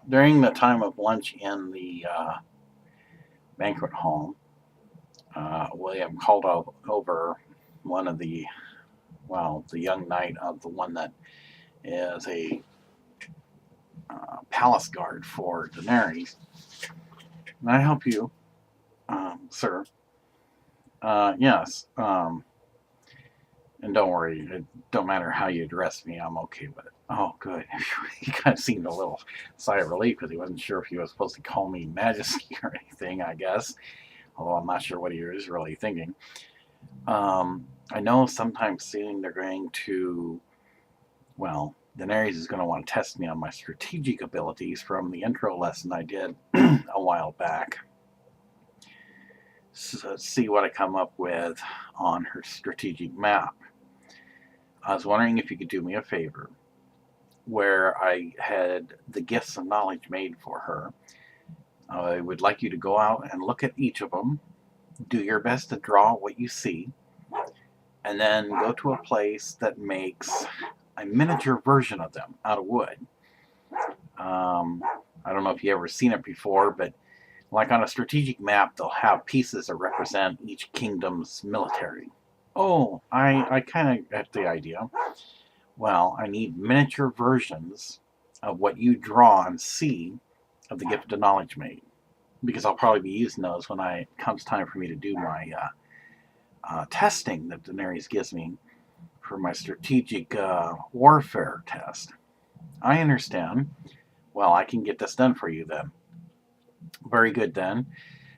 During the time of lunch in the banquet hall, William called over one of the young knight of the one that is a palace guard for Daenerys. Can I help you, sir? Yes. And don't worry, it don't matter how you address me, I'm okay with it. Oh, good. He kind of seemed a little sigh of relief because he wasn't sure if he was supposed to call me Majesty or anything, I guess. Although I'm not sure what he was really thinking. I know sometime soon they're going to, well, Daenerys is going to want to test me on my strategic abilities from the intro lesson I did a while back. So let's see what I come up with on her strategic map. I was wondering if you could do me a favor. Where I had the gifts of knowledge made for her, I would like you to go out and look at each of them, do your best to draw what you see, and then go to a place that makes a miniature version of them out of wood. I don't know if you've ever seen it before, but like on a strategic map, they'll have pieces that represent each kingdom's military. Oh, I kind of get the idea. Well, I need miniature versions of what you draw and see of the gift of knowledge made, because I'll probably be using those when it comes time for me to do my testing that Daenerys gives me for my strategic warfare test. I understand. Well, I can get this done for you then. Very good then.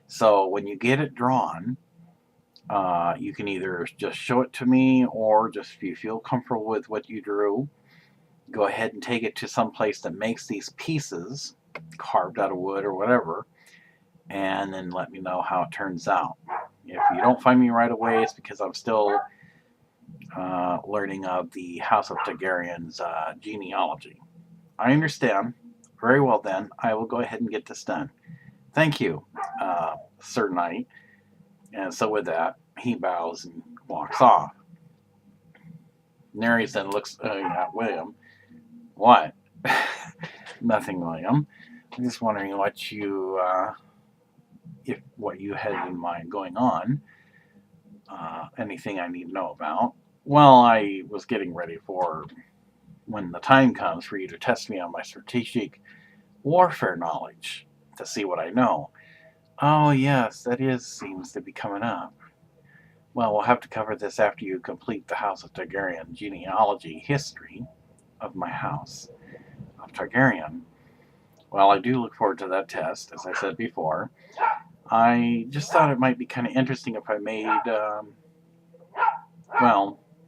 So when you get it drawn, you can either just show it to me, or just if you feel comfortable with what you drew, go ahead and take it to some place that makes these pieces carved out of wood or whatever, and then let me know how it turns out. If you don't find me right away, it's because I'm still learning of the House of Targaryen's genealogy. I understand. Very well then, I will go ahead and get this done. Thank you, Sir Knight. And so with that, he bows and walks off. Daenerys then looks at William. What? Nothing, William. I'm just wondering what you had in mind going on. Anything I need to know about? Well, I was getting ready for when the time comes for you to test me on my strategic warfare knowledge to see what I know. Oh, yes, seems to be coming up. Well, we'll have to cover this after you complete the House of Targaryen genealogy history of my house of Targaryen. Well, I do look forward to that test, as I said before. I just thought it might be kind of interesting if I made,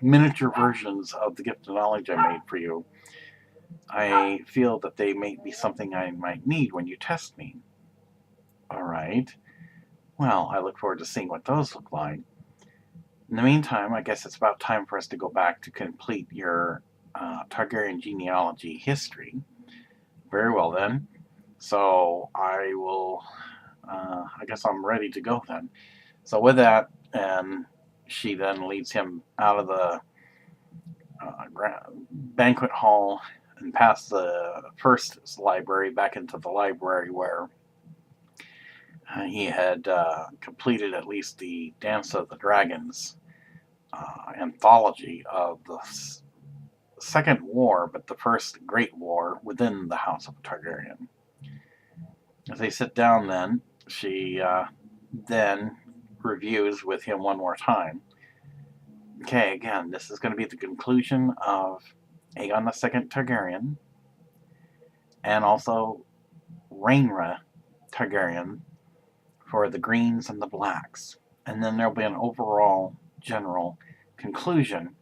miniature versions of the gift of knowledge I made for you. I feel that they may be something I might need when you test me. All right. Well, I look forward to seeing what those look like. In the meantime, I guess it's about time for us to go back to complete your Targaryen genealogy history. Very well then. So I will, I guess I'm ready to go then. So with that, and she then leads him out of the banquet hall and past the first library back into the library where he had completed at least the Dance of the Dragons anthology of the Second War, but the first Great War within the House of Targaryen. As they sit down then, she then reviews with him one more time. Okay, again, this is going to be the conclusion of Aegon II Targaryen and also Rhaenyra Targaryen for the Greens and the Blacks. And then there'll be an overall general conclusion,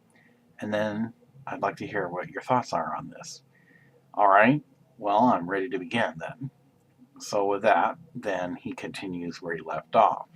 and then I'd like to hear what your thoughts are on this. All right, well, I'm ready to begin then. So with that, then he continues where he left off.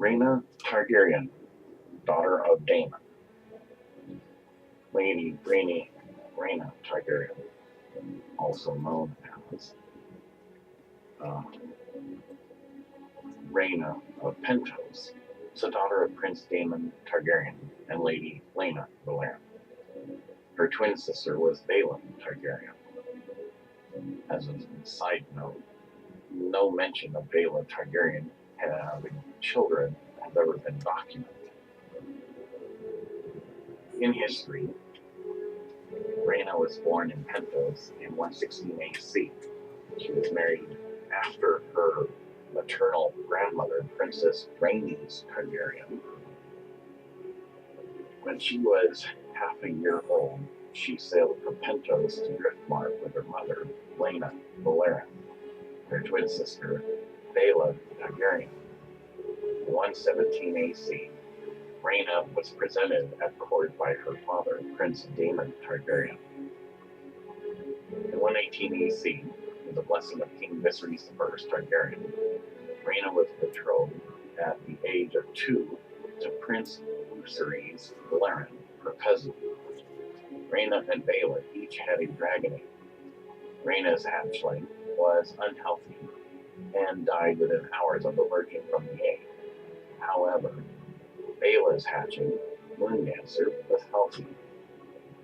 Rhaenyra Targaryen, daughter of Daemon. Lady Rhaenyra Targaryen, also known as Rhaena of Pentos, is the daughter of Prince Daemon Targaryen and Lady Laena Velaryon. Her twin sister was Baelyn Targaryen. As a side note, no mention of Baelyn Targaryen having children has ever been documented. In history, Rhaena was born in Pentos in 116 AC. She was married after her maternal grandmother, Princess Rhaenys Targaryen. When she was half a year old, she sailed from Pentos to Driftmark with her mother, Laena Velaryon, her twin sister, Baelyn Targaryen. In 117 AC, Rhaena was presented at court by her father, Prince Daemon Targaryen. In 118 AC, with the blessing of King Viserys I Targaryen, Rhaena was betrothed at the age of 2 to Prince Viserys Velaryon, her cousin. Rhaena and Baelyn each had a dragon egg. Rhaena's hatchling was unhealthy and died within hours of emerging from the egg. However, Baelyn's hatching, Moondancer, was healthy.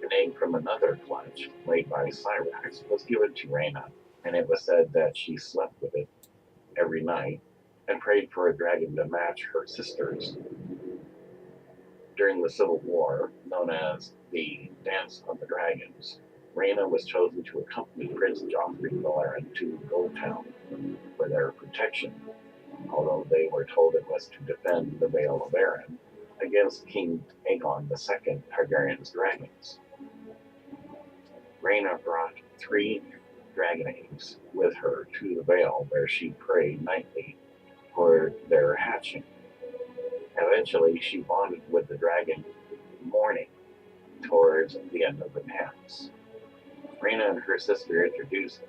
An egg from another clutch, laid by Syrax, was given to Rhaena, and it was said that she slept with it every night and prayed for a dragon to match her sister's. During the Civil War, known as the Dance of the Dragons, Rhaena was chosen to accompany Prince Joffrey Velaryon to Goldtown for their protection, although they were told it was to defend the Vale of Arryn against King Aegon II Targaryen's dragons. Rhaena brought 3 dragon eggs with her to the Vale, where she prayed nightly for their hatching. Eventually, she bonded with the dragon Morning towards the end of the dance. Rhaena and her sister introduced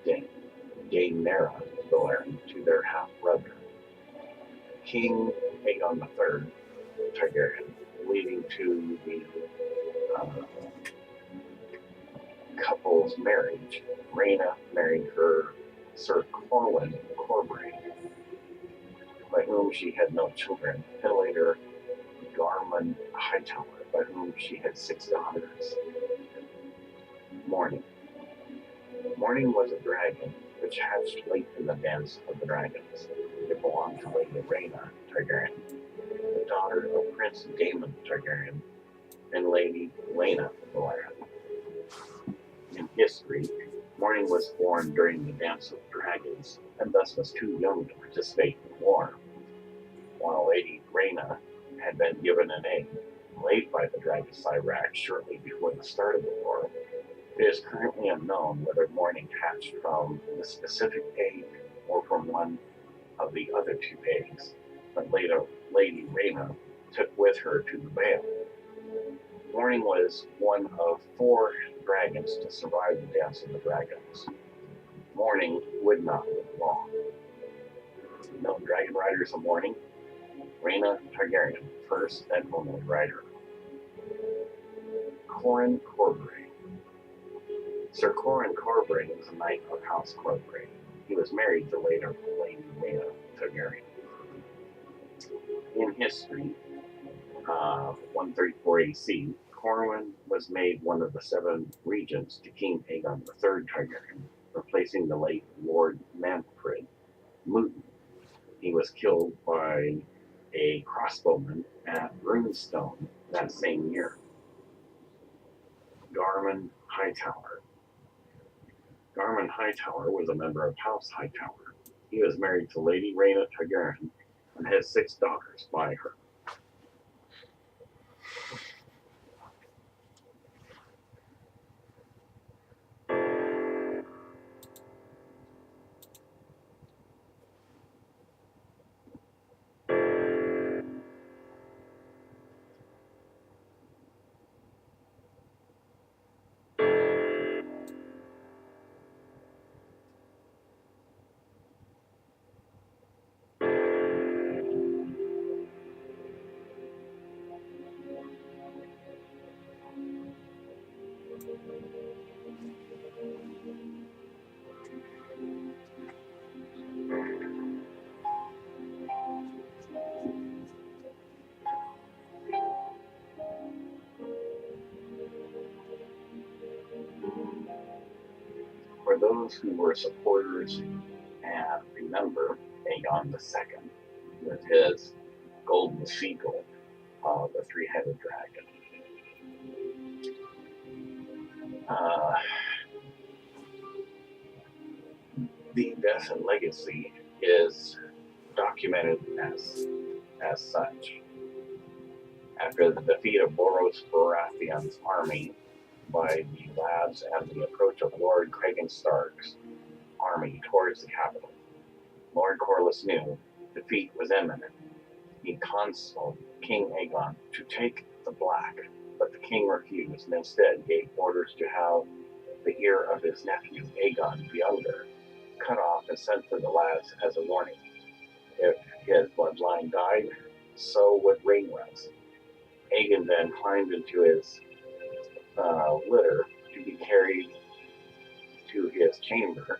Daenerys Velaryon to their half-brother, King Aegon III Targaryen, leading to the couple's marriage. Rhaena married her Sir Corwin Corbray, by whom she had no children, and later Garmund Hightower, by whom she had 6 daughters. Morning was a dragon which hatched late in the Dance of the Dragons. It belonged to Lady Rhaena Targaryen, the daughter of Prince Daemon Targaryen and Lady Laena Velaryon. In history, Morning was born during the Dance of Dragons, and thus was too young to participate in war. While Lady Rhaena had been given an egg laid by the dragon Syrax shortly before the start of the war, it is currently unknown whether Morning hatched from the specific egg or from one of the other 2 eggs that later Lady Rhaena took with her to the Vale. Morning was one of 4 dragons to survive the Dance of the Dragons. Morning would not live long. No dragon riders of Morning. Rhaena Targaryen, first and only rider. Corin Corbray. Sir Corin Corbray was a knight of House Corbray. He was married to later Lady Rhaena Targaryen. In history, 134 AC, Corwin was made one of the 7 regents to King Aegon III Targaryen, replacing the late Lord Manfred Luton. He was killed by a crossbowman at Runestone that same year. Garmund Hightower. Garmund Hightower was a member of House Hightower. He was married to Lady Rhaena Targaryen and had 6 daughters by her. those who were supporters and remember Aegon II with his golden seagull, the three-headed dragon. The death and legacy is documented as such. After the defeat of Boros Baratheon's army by the lads and the approach of Lord Cragen Stark's army towards the capital, Lord Corlys knew defeat was imminent. He consulted King Aegon to take the Black, but the king refused and instead gave orders to have the ear of his nephew, Aegon the Younger, cut off and sent to the lads as a warning. If his bloodline died, so would Rhaenyra's. Aegon then climbed into his litter to be carried to his chamber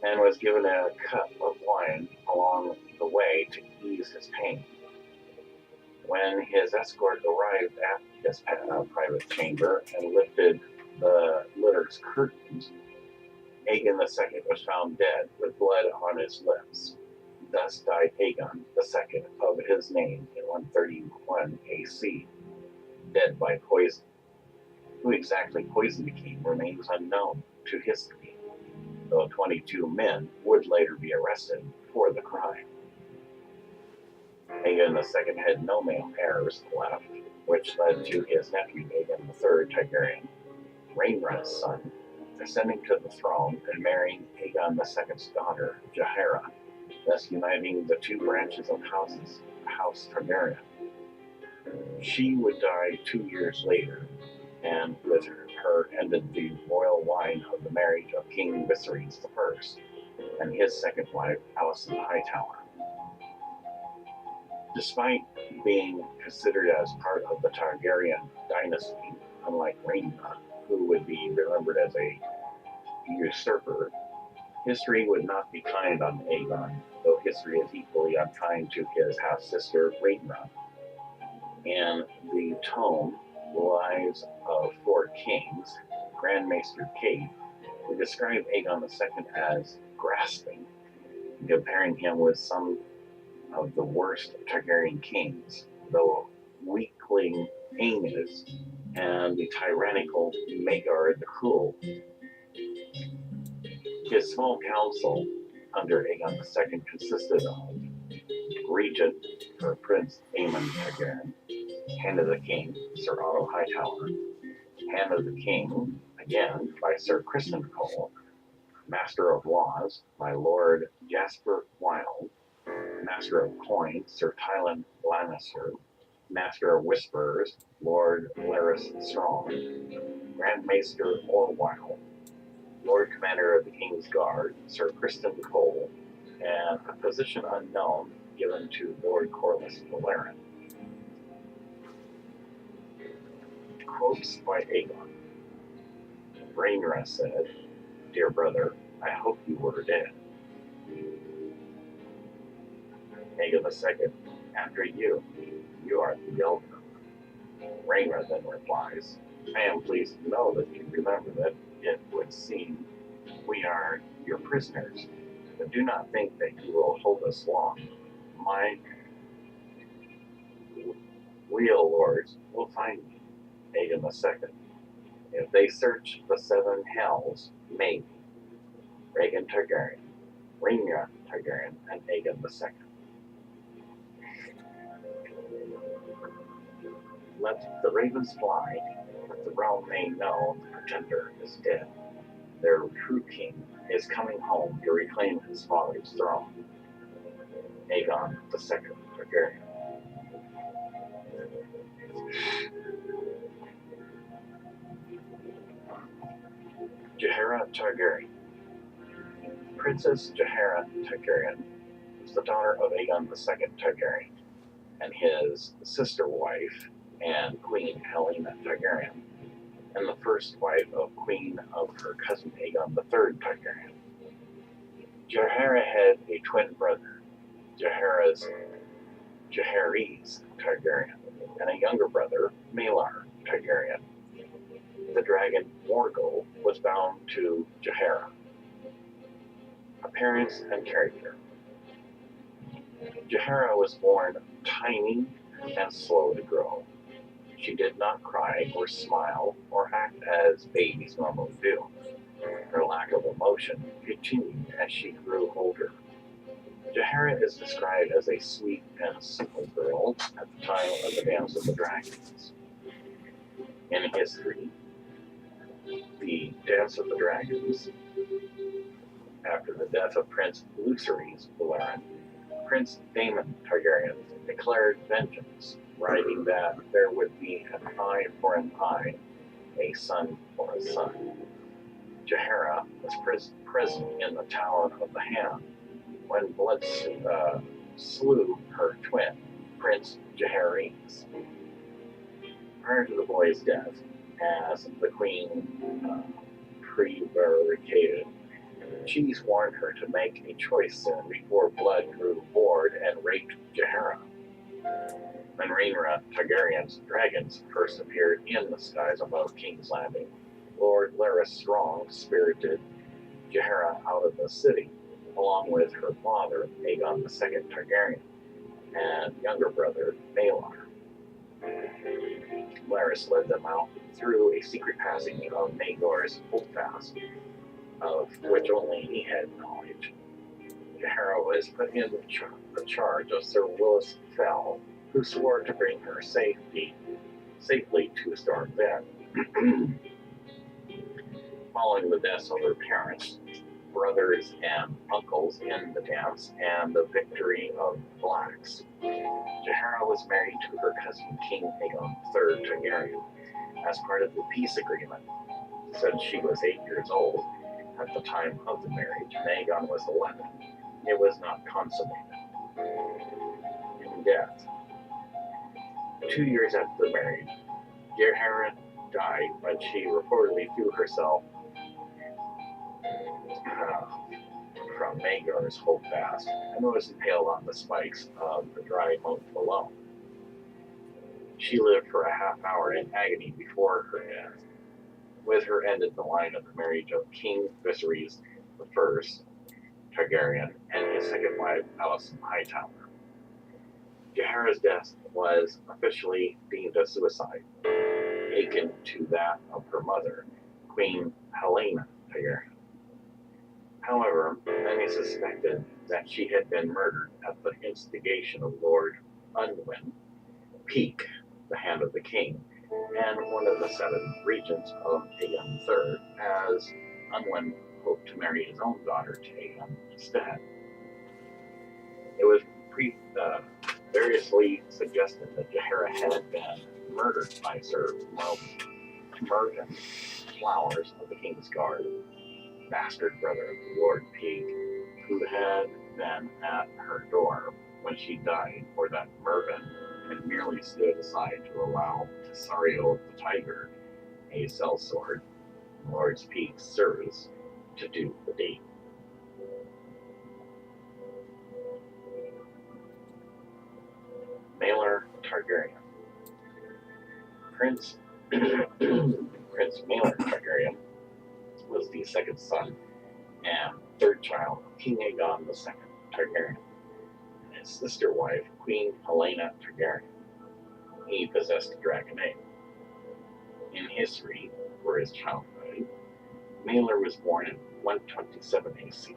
and was given a cup of wine along the way to ease his pain. When his escort arrived at his private chamber and lifted the litter's curtains, Aegon II was found dead with blood on his lips. Thus died Aegon II of his name in 131 AC, dead by poison. Who exactly poisoned the king remains unknown to history, though 22 men would later be arrested for the crime. Aegon II had no male heirs left, which led to his nephew Aegon III Targaryen, Rhaenyra's son, ascending to the throne and marrying Aegon II's daughter, Jaehaera, thus uniting the two branches of House Targaryen. She would die 2 years later, and with her ended the royal line of the marriage of King Viserys I and his second wife, Alicent Hightower. Despite being considered as part of the Targaryen dynasty, unlike Rhaenyra, who would be remembered as a usurper, history would not be kind on Aegon, though history is equally unkind to his half-sister Rhaenyra. In the tome Lives of Four Kings, Grand Maester Cade would describe Aegon II as grasping, comparing him with some of the worst Targaryen kings, the weakling Aenys and the tyrannical Maegor the Cruel. His small council under Aegon II consisted of Regent for Prince Aemon Targaryen, Hand of the King, Sir Otto Hightower, Hand of the King, again by Sir Criston Cole, Master of Laws by Lord Jasper Wilde, Master of Coin, Sir Tywin Lannister, Master of Whisperers, Lord Larys Strong, Grand Maester Orwyle, Lord Commander of the King's Guard, Sir Criston Cole, and a position unknown given to Lord Corlys Velaryon. Quotes by Aegon. Rhaenyra said, "Dear brother, I hope you were dead." Aegon II, after you are the elder. Rhaenyra then replies, "I am pleased to know that you remember that it would seem we are your prisoners, but do not think that you will hold us long. My real lords will find me, Aegon II. If they search the seven hells, maybe. Rhaegon Targaryen, Rhaenyra Targaryen, and Aegon II. Let the ravens fly, that the realm may know the pretender is dead. Their true king is coming home to reclaim his father's throne. Aegon II Targaryen. Jaehaera Targaryen. Princess Jaehaera Targaryen was the daughter of Aegon II Targaryen and his sister wife and Queen Helena Targaryen, and the first wife of Queen of her cousin Aegon III Targaryen. Jaehaera had a twin brother, Jaehaerys Targaryen, and a younger brother, Maelor Targaryen. The dragon Morgul was bound to Jaehaera, Appearance and character. Jaehaera was born tiny and slow to grow. She did not cry or smile or act as babies normally do. Her lack of emotion continued as she grew older. Jaehaera is described as a sweet and simple girl at the time of the Dance of the Dragons. In history, the Dance of the Dragons, after the death of Prince Lucerys Balerion, Prince Daemon Targaryen declared vengeance, writing that there would be an eye for an eye, a son for a son. Jaehaera was present in the Tower of the Hand when Blood slew her twin, Prince Jaehaerys. Prior to the boy's death, as the queen prevaricated, she warned her to make a choice soon before Blood grew bored and raped Jaehaera. When Rhaenyra Targaryen's dragons first appeared in the skies above King's Landing, Lord Larys Strong spirited Jaehaera out of the city, along with her father, Aegon II Targaryen, and younger brother, Maelor. Larys led them out through a secret passage of Maegor's holdfast, of which only he had knowledge. Jaehaera was put in the charge of Sir Willis Fell, who swore to bring her safely to Storm's End. Following the deaths of her parents, brothers, and uncles in the dance and the victory of the Blacks, Jaehaera was married to her cousin King Aegon III Targaryen as part of the peace agreement. Since she was 8 years old at the time of the marriage and Aegon was 11, it was not consummated. In death, 2 years after the marriage, Jaehaera died when she reportedly threw herself from Maegor's holdfast and was impaled on the spikes of the dry moat below. She lived for a half hour in agony before her death. With her ended the line of the marriage of King Viserys I Targaryen and his second wife, Alicent Hightower. Jaehaera's death was officially deemed a suicide, akin to that of her mother, Queen Helaena Targaryen. However, many suspected that she had been murdered at the instigation of Lord Unwin Peake, the Hand of the King, and one of the 7 regents of Aegon III, as Unwin hoped to marry his own daughter to Aegon instead. It was variously suggested that Jaehaera had been murdered by Sir Mervyn Flowers of the King's Guard, bastard brother of Lord Peake, who had been at her door when she died, or that Mervyn had merely stood aside to allow Tasario the Tiger, a sellsword in Lord Peake's service, to do the deed. Maelor Targaryen. Prince Maelor Targaryen was the second son and third child of King Aegon II Targaryen and his sister wife, Queen Helaena Targaryen. He possessed a dragon egg. In history, for his childhood, Maelor was born in 127 AC,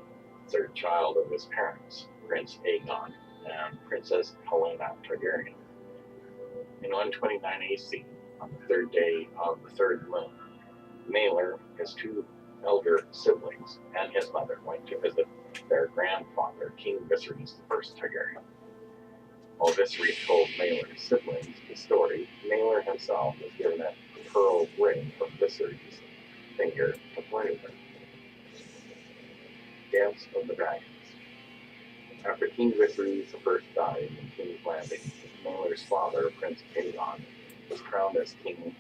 third child of his parents, Prince Aegon and Princess Helaena Targaryen. In 129 AC, on the third day of the third moon, Maelor, his 2 elder siblings, and his mother went to visit their grandfather, King Viserys I Targaryen. While Viserys told Maelor's siblings the story, Maelor himself was given a pearl ring from Viserys' finger to play with. Dance of the Dragons. After King Viserys I died in King's Landing, Maelor's father, Prince Aegon, was crowned as King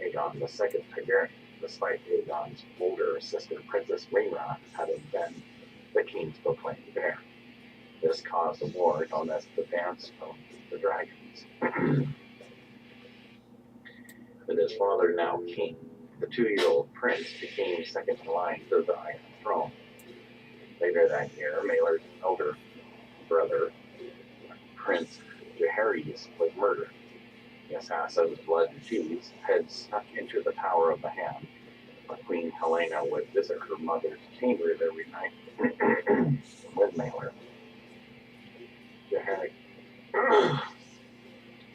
Aegon II Targaryen, despite Aegon's older sister, Princess Rhaenyra, having been the king's proclaimed heir. This caused a war known as the Dance of the Dragons. With his father now king, the 2-year-old prince became second in line to the Iron Throne. Later that year, Maelor's elder brother, Prince Jaehaerys, was murdered. The assassin's blood and cheese had snuck into the Tower of the Hand. Queen Helena would visit her mother's chambers every night with Maelor.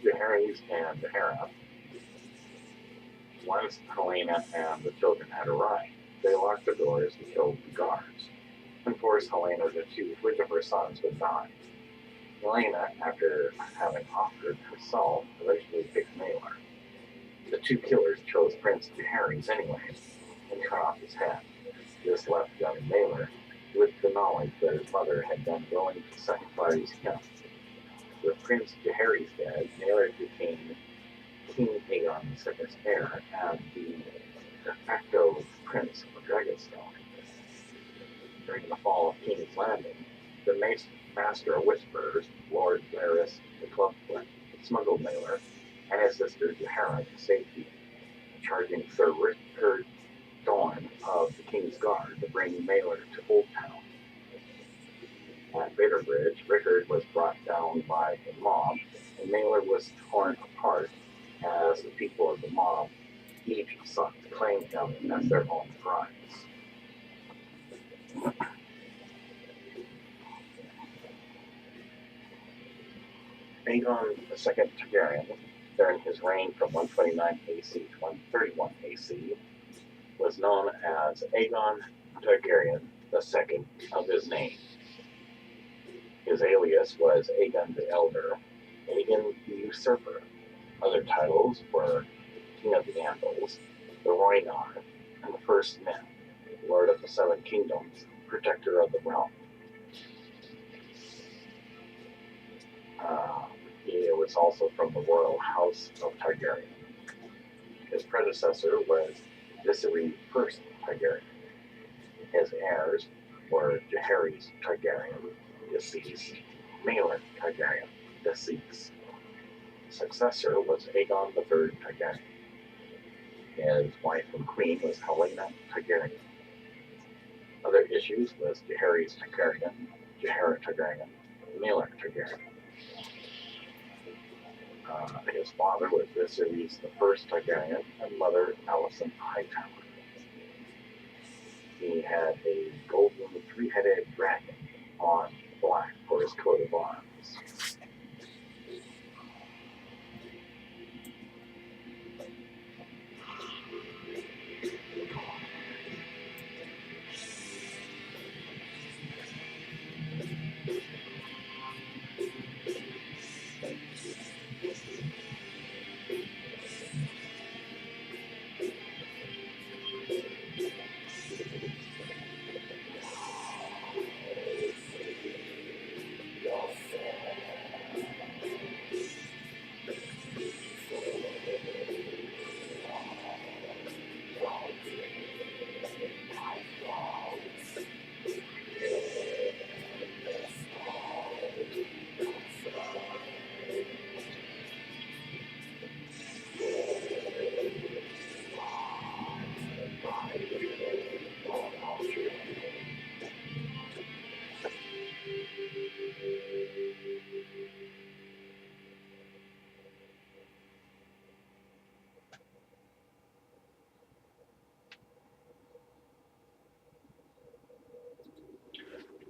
Jaehaerys and Daenerys. Once Helena and the children had arrived, they locked the doors and killed the guards, and forced Helena to choose which of her sons would die. Helena, after having offered herself, eventually picked Maelor. The two killers chose Prince Jaehaerys anyways, and cut off his head. This left young Maelor with the knowledge that his mother had been willing to sacrifice him. With Prince Jaehaerys dead, Maelor became King Aegon II's heir and the de facto Prince of Dragonstone. During the fall of King's Landing, the Master of Whisperers, Lord Daenerys the Clubfoot, smuggled Maelor and his sister Jaehaera to safety, charging Sir Richard Dorne of the King's Guard to bring Maelor to Old Town. At Bitterbridge, Rickard was brought down by a mob, and Maelor was torn apart as the people of the mob each sought to claim him as their own prize. Aegon II Targaryen, during his reign from 129 AC to 131 AC, was known as Aegon Targaryen II of his name. His alias was Aegon the Elder, Aegon the Usurper. Other titles were King of the Andals, the Rhaenyra, and the First Men, Lord of the Seven Kingdoms, Protector of the Realm. He was also from the royal house of Targaryen. His predecessor was Viserys I Targaryen. His heirs were Jaehaerys Targaryen, deceased, Maelor Targaryen, deceased. His successor was Aegon III Targaryen. His wife and queen was Helena Targaryen. Other issues was Jaehaerys Targaryen, Jaehaera Targaryen, Maelor Targaryen. His father was Viserys I Targaryen and mother Alicent Hightower. He had a golden three-headed dragon on black for his coat of arms.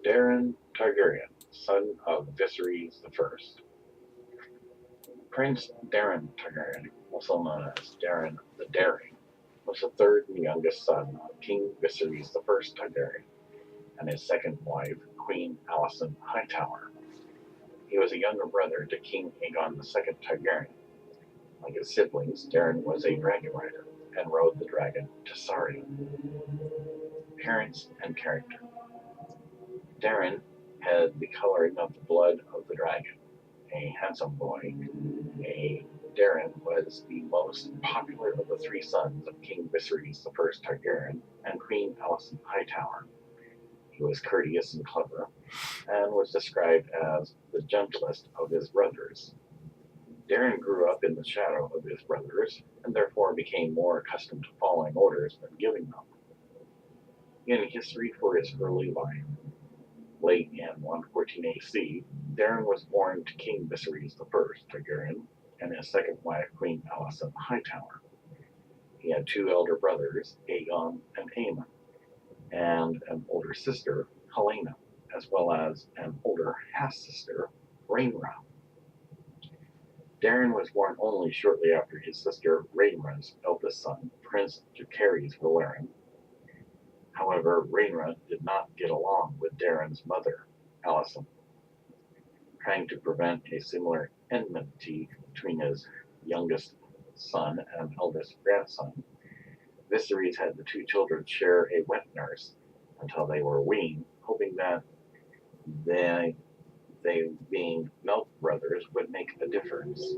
Daeron Targaryen, son of Viserys I. Prince Daeron Targaryen, also known as Daeron the Daring, was the third and youngest son of King Viserys I Targaryen and his second wife, Queen Alicent Hightower. He was a younger brother to King Aegon II Targaryen. Like his siblings, Daeron was a dragon rider and rode the dragon Tessarion. Parents and character. Daeron had the coloring of the blood of the dragon, a handsome boy. Daeron was the most popular of the three sons of King Viserys I Targaryen and Queen Alicent Hightower. He was courteous and clever, and was described as the gentlest of his brothers. Daeron grew up in the shadow of his brothers, and therefore became more accustomed to following orders than giving them. In history for his early life, Late in 114 AC, Daeron was born to King Viserys I Targaryen and his second wife, Queen Alicent Hightower. He had two elder brothers, Aegon and Aemon, and an older sister, Helena, as well as an older half-sister, Rhaenyra. Daeron was born only shortly after his sister Rhaenyra's eldest son, Prince Jacaerys Velaryon. However, Rhaenyra did not get along with Daeron's mother, Alicent. Trying to prevent a similar enmity between his youngest son and eldest grandson, Viserys had the two children share a wet nurse until they were weaned, hoping that they being milk brothers would make a difference.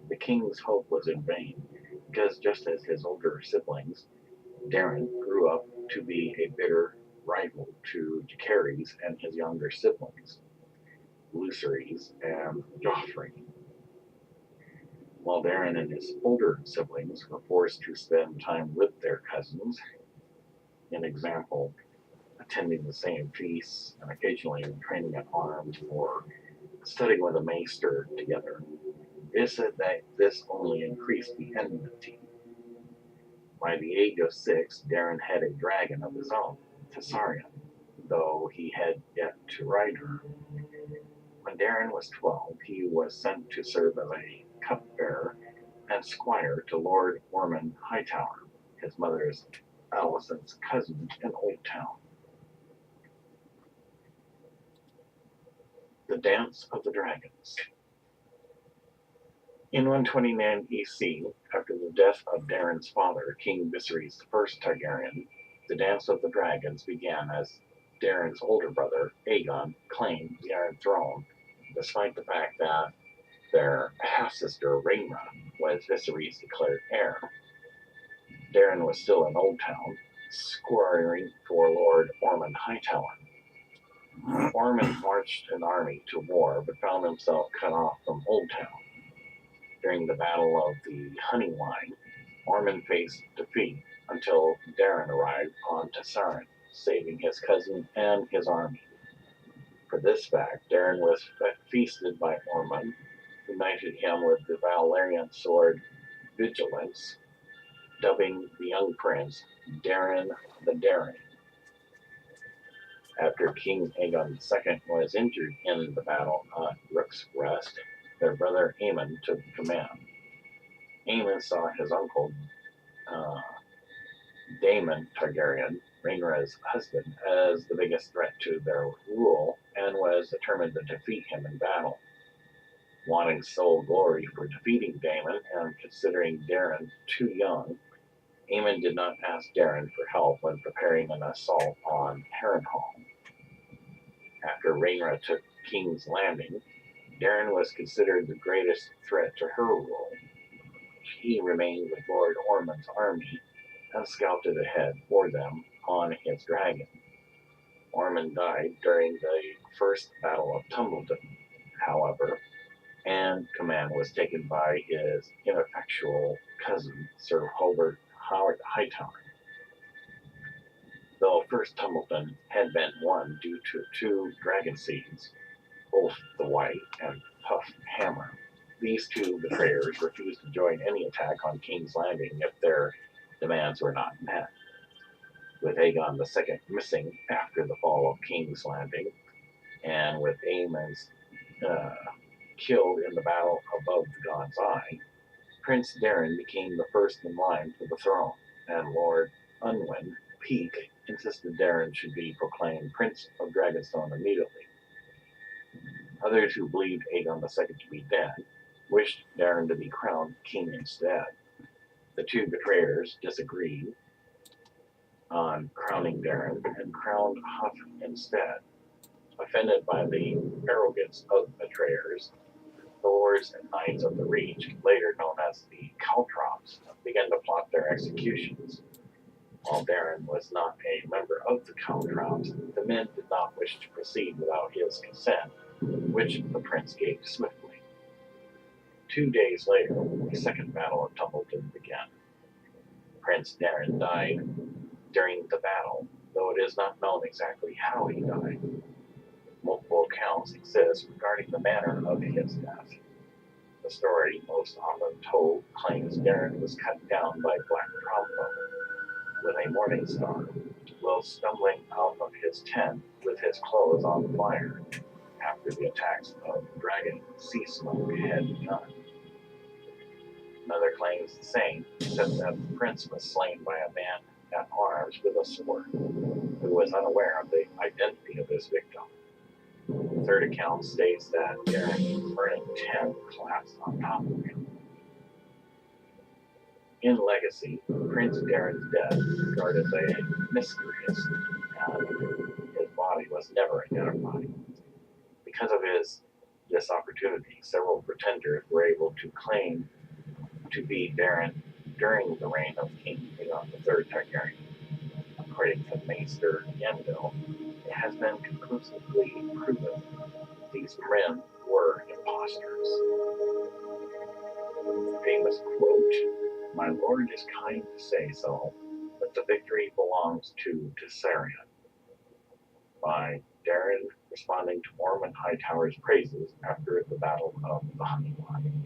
The king's hope was in vain, because just as his older siblings, Daeron grew up to be a bitter rival to Jacaerys and his younger siblings, Lucerys and Joffrey. While Daeron and his older siblings were forced to spend time with their cousins, an example, attending the same feasts and occasionally training at arms or studying with a maester together, it is said that this only increased the enmity. By the age of 6, Daeron had a dragon of his own, Targaryen, though he had yet to ride her. When Daeron was 12, he was sent to serve as a cupbearer and squire to Lord Ormond Hightower, his mother's Alicent's cousin in Old Town. The Dance of the Dragons. In 129 EC, after the death of Daeron's father, King Viserys I Targaryen, the Dance of the Dragons began as Daeron's older brother, Aegon, claimed the Iron Throne, despite the fact that their half-sister, Rhaenyra, was Viserys' declared heir. Daeron was still in Old Town, squiring for Lord Ormond Hightower. Ormond marched an army to war, but found himself cut off from Old Town. During the Battle of the Honey Line, Ormond faced defeat until Daeron arrived on Targaryen, saving his cousin and his army. For this fact, Daeron was feasted by Ormond, who knighted him with the Valyrian sword Vigilance, dubbing the young prince Daeron the Daring. After King Aegon II was injured in the battle at Rook's Rest, their brother Aemon took command. Aemon saw his uncle, Daemon Targaryen, Rhaenyra's husband, as the biggest threat to their rule and was determined to defeat him in battle. Wanting sole glory for defeating Daemon and considering Daeron too young, Aemon did not ask Daeron for help when preparing an assault on Harrenhal. After Rhaenyra took King's Landing, Daeron was considered the greatest threat to her rule. He remained with Lord Ormond's army and scouted ahead for them on his dragon. Ormond died during the First Battle of Tumbleton, however, and command was taken by his ineffectual cousin, Sir Hobart Hightower. Though First Tumbleton had been won due to two dragon seeds, both the White and Puff Hammer, these two betrayers refused to join any attack on King's Landing if their demands were not met. With Aegon II missing after the fall of King's Landing, and with Aemon's killed in the battle above the God's Eye, Prince Daeron became the first in line for the throne, and Lord Unwin Peake insisted Daeron should be proclaimed Prince of Dragonstone immediately. Others who believed Aegon II to be dead wished Daeron to be crowned king instead. The two betrayers disagreed on crowning Daeron and crowned Huff instead. Offended by the arrogance of the betrayers, the Lords and Knights of the Reach, later known as the Caltrops, began to plot their executions. While Daeron was not a member of the Caltrops, the men did not wish to proceed without his consent, which the prince gave swiftly. 2 days later, the Second Battle of Tumbleton began. Prince Daeron died during the battle, though it is not known exactly how he died. accounts exist regarding the manner of his death. The story most often told claims Daenerys was cut down by Black Crossbow with a morning star, while stumbling out of his tent with his clothes on fire after the attacks of dragon sea smoke had begun. Another claims the same, except that the prince was slain by a man at arms with a sword, who was unaware of the identity of his victim. The third account states that Daenerys' burning tent collapsed on top of him. In legacy, Prince Daenerys' death is regarded as a mysterious, and his body was never identified. Because of this opportunity, several pretenders were able to claim to be Daenerys during the reign of King Aegon III Targaryen. According to Maester Yenville, it has been conclusively proven these men were impostors. Famous quote, "My lord is kind to say so, but the victory belongs to Tessarion," by Daenerys responding to Mormon Hightower's praises after the Battle of the Honey Line.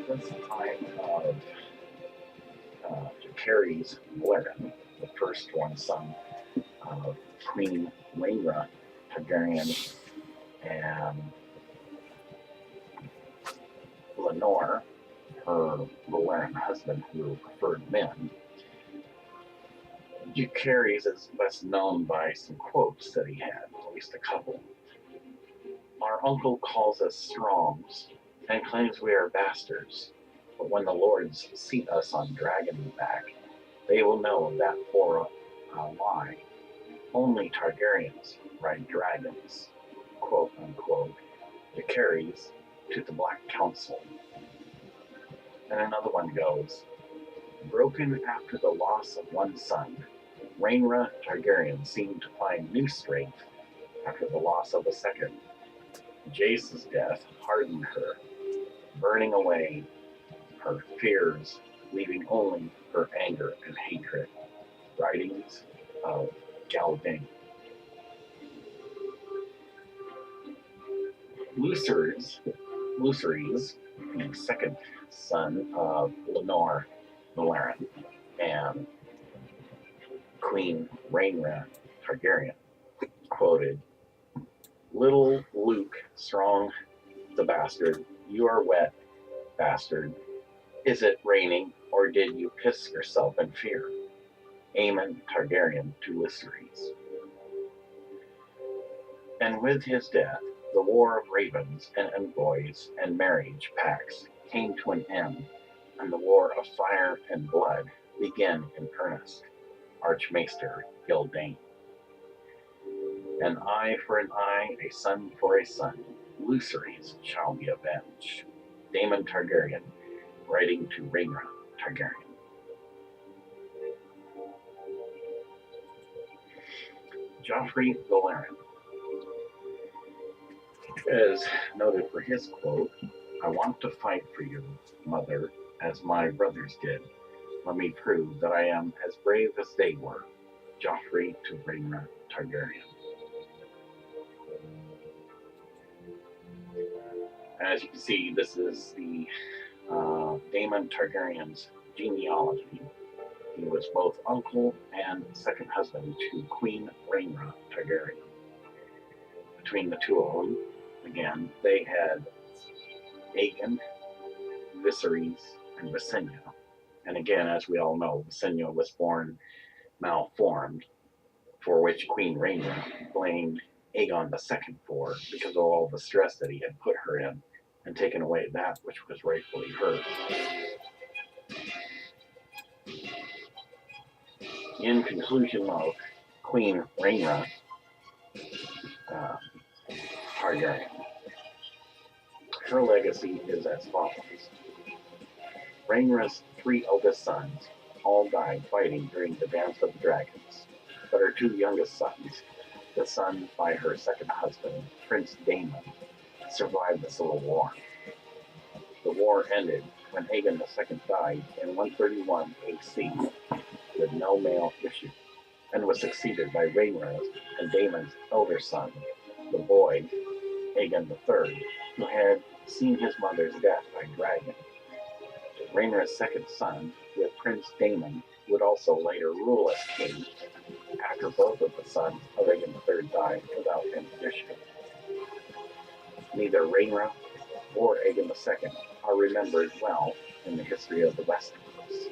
Since the time of Jacaerys Blaren, the firstborn son of Queen Rhaenyra Targaryen and Lenore, her Valerian husband who preferred men, Jacaerys is best known by some quotes that he had, at least a couple. "Our uncle calls us Strongs and claims we are bastards, but when the lords seat us on dragon back, they will know that for a lie, only Targaryens ride dragons," quote unquote, Jacaerys to the Black Council. And another one goes, "Broken after the loss of one son, Rhaenyra Targaryen seemed to find new strength after the loss of a second. Jace's death hardened her, burning away her fears, leaving only her anger and hatred." Writings of Galding. Lucerys, the second son of Lenore Valerian and Queen Rhaenyra Targaryen, quoted, "Little Luke Strong the bastard, you are wet, bastard. Is it raining, or did you piss yourself in fear?" Aemon Targaryen to Lucerys. And with his death, the war of ravens and envoys and marriage pacts came to an end, and the war of fire and blood begin in earnest. Archmaester Gildane. An eye for an eye, a son for a son. Luceries shall be avenged. Daemon Targaryen, writing to Rhaenyra Targaryen. Joffrey Valerian is noted for his quote, "I want to fight for you, mother, as my brothers did. Let me prove that I am as brave as they were." Joffrey to Rhaenyra Targaryen. As you can see, this is the Daemon Targaryen's genealogy. He was both uncle and second husband to Queen Rhaenyra Targaryen. Between the two of them, again, they had Aegon, Viserys, and Visenya. And again, as we all know, Visenya was born malformed, for which Queen Rhaenyra blamed Aegon II for, because of all the stress that he had put her in and taken away that which was rightfully hers. In conclusion of Queen Rhaenyra Targaryen, her legacy is as follows. Rhaenyra's 3 eldest sons all died fighting during the Dance of the Dragons, but her 2 youngest sons, the son by her second husband, Prince Daemon, survived the Civil War. The war ended when Aegon II died in 131 AC with no male issue, and was succeeded by Rhaenyra's and Daemon's elder son, the boy, Aegon III, who had seen his mother's death by dragon. Rhaenyra's second son, with Prince Daemon, would also later rule as king after both of the sons of Aegon III died without any issue. Neither Rhaenyra or Aegon II are remembered well in the history of the Westeros.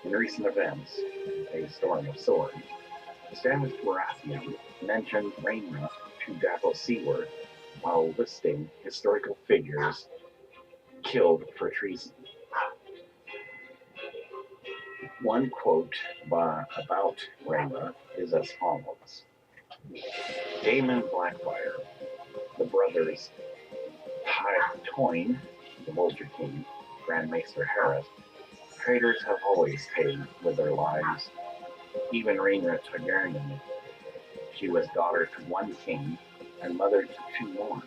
In recent events, A Storm of Swords, established Baratheon mentioned Rhaenyra to Davos Seaward while listing historical figures killed for treason. One quote about Rhaenyra is as follows. Daemon Blackfyre, the brothers Tywin, the Vulture King, Grand Maester Harris, traitors have always paid with their lives. Even Rhaenyra Targaryen, she was daughter to one king and mother to 2 more,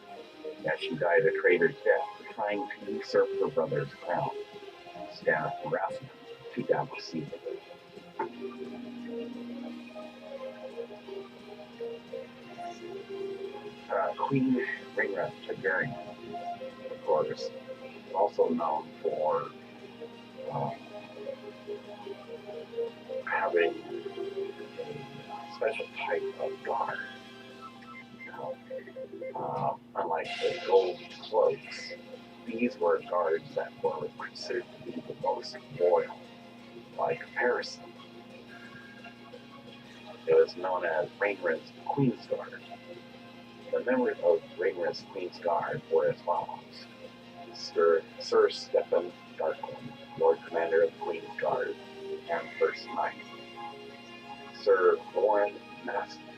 yet she died a traitor's death for trying to usurp her brother's crown. Staff Baratheon to Davos Seaward. Queen Rhaenyra Targaryen, of course, also known for having a special type of guard. Unlike the gold cloaks, these were guards that were considered to be the most loyal by comparison. It was known as Rhaenyra's Queen's Guard. The members of Rhaenyra's Queen's Guard were as follows. Sir Stephen Darkwind, Lord Commander of the Queen's Guard and First Knight. Sir Lauren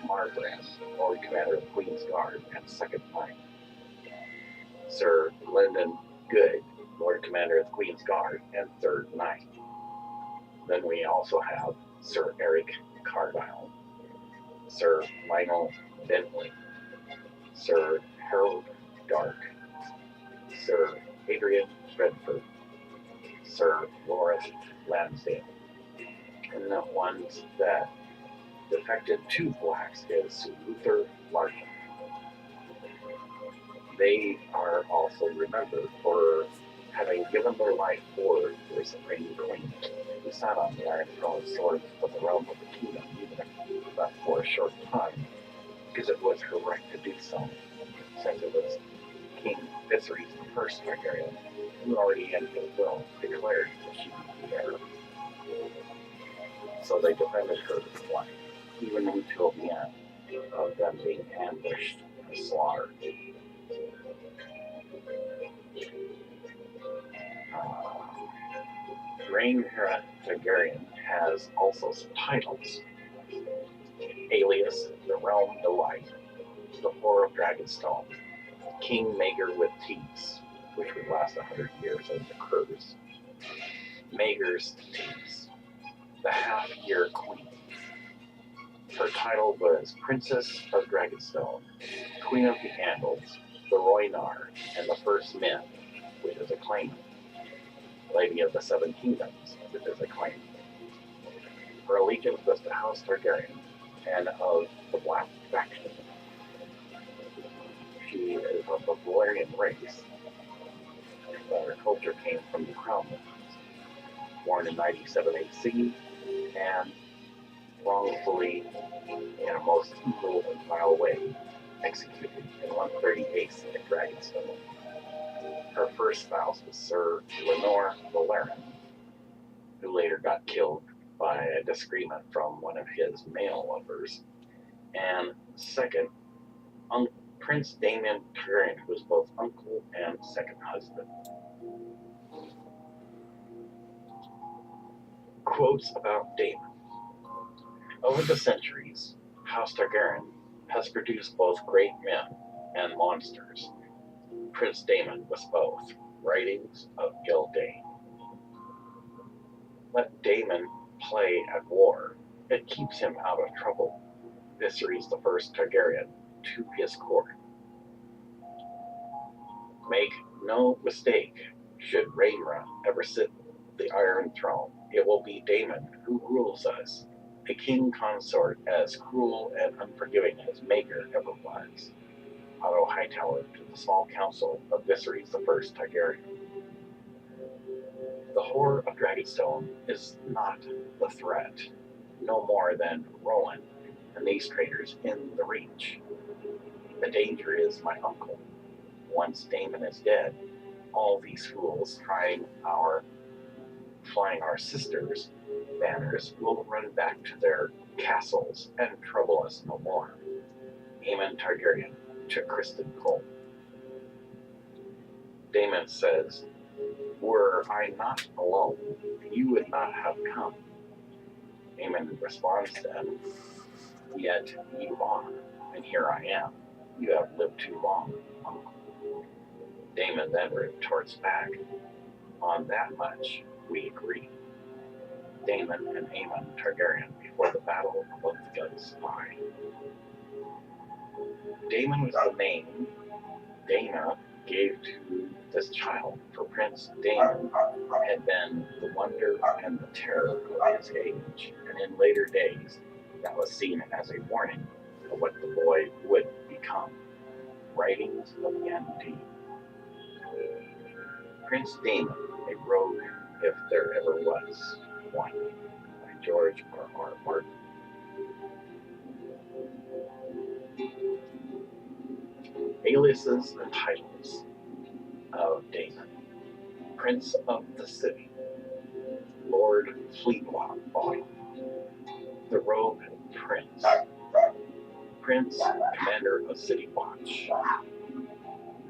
Margrave, Lord Commander of the Queen's Guard and Second Knight. Sir Lyndon Good, Lord Commander of the Queen's Guard and Third Knight. Then we also have Sir Eric Cargyle, Sir Lionel Bentley, Sir Harold Dark, Sir Adrian Redford, Sir Loras Lansdale. And the ones that defected to blacks is Sir Luther Larkin. They are also remembered for having given their life for the Supreme Queen, who sat on the Iron Throne of Swords for the realm of the kingdom, even if but for a short time, because it was her right to do so, since it was King Viserys I Targaryen, who already in his will declared that she would be heir. So they defended her life, even until the end of them being ambushed and slaughtered. Rhaenyra Targaryen has also some titles: Alias, the Realm Delight, the Whore of Dragonstone, King Maegor with Teats, which would last 100 years as the curse, Maegor's Teats, the Half-Year Queen. Her title was Princess of Dragonstone, Queen of the Andals, the Rhaenyra, and the First Men, which is a claim, Lady of the Seven Kingdoms, which is a claim. Her allegiance was to House Targaryen and of the Black faction. She is of the Valyrian race, but her culture came from the Crown Lands. Born in 97 AC and wrongfully, in a most cruel and vile way, executed in 130 AC at Dragonstone. Her first spouse was Sir Lenore Valerian, who later got killed by a disagreement from one of his male lovers, and second, Prince Daemon Targaryen, who was both uncle and second husband. Quotes about Daemon. Over the centuries, House Targaryen has produced both great men and monsters. Prince Daemon was both. Writings of Gildane. Let Daemon play at war. It keeps him out of trouble. Viserys the First Targaryen to his court. Make no mistake, should Rhaenyra ever sit the Iron Throne, it will be Daemon who rules us, a king consort as cruel and unforgiving as Maegor ever was. Otto Hightower to the small council of Viserys the First Targaryen. The Whore of Dragonstone is not the threat, no more than Rowan and these traitors in the Reach. The danger is my uncle. Once Daemon is dead, all these fools flying our sisters' banners will run back to their castles and trouble us no more. Aemon Targaryen to Kristen Cole. Daemon says, were I not alone, you would not have come. Aemon responds then, yet you are, and here I am. You have lived too long, uncle. Daemon then retorts back, on that much we agree. Daemon and Aemon Targaryen before the battle of the Guns lie. Daemon was the name Dana gave to this child, for Prince Daemon had been the wonder and the terror of his age, and in later days that was seen as a warning of what the boy would become. Writings of N.D. Prince Daemon, a rogue if there ever was one, by George R.R. Martin. Aliases and titles of Daemon. Prince of the City, Lord Fleetbottom, the Rogue Prince, Prince, Commander of City Watch,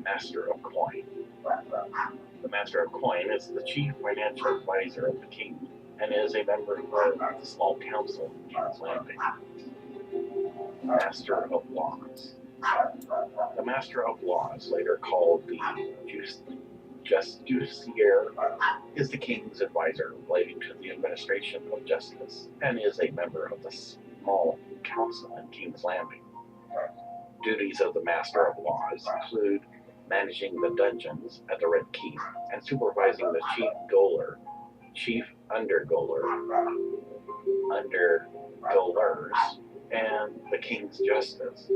Master of Coin. The Master of Coin is the chief financial advisor of the king and is a member of the small council in King's Landing. Master of Laws. The Master of Laws, later called the Justiciar, is the king's advisor relating to the administration of justice and is a member of the small council in King's Landing. Duties of the Master of Laws include managing the dungeons at the Red Keep and supervising the chief undergoalers, and the King's Justice.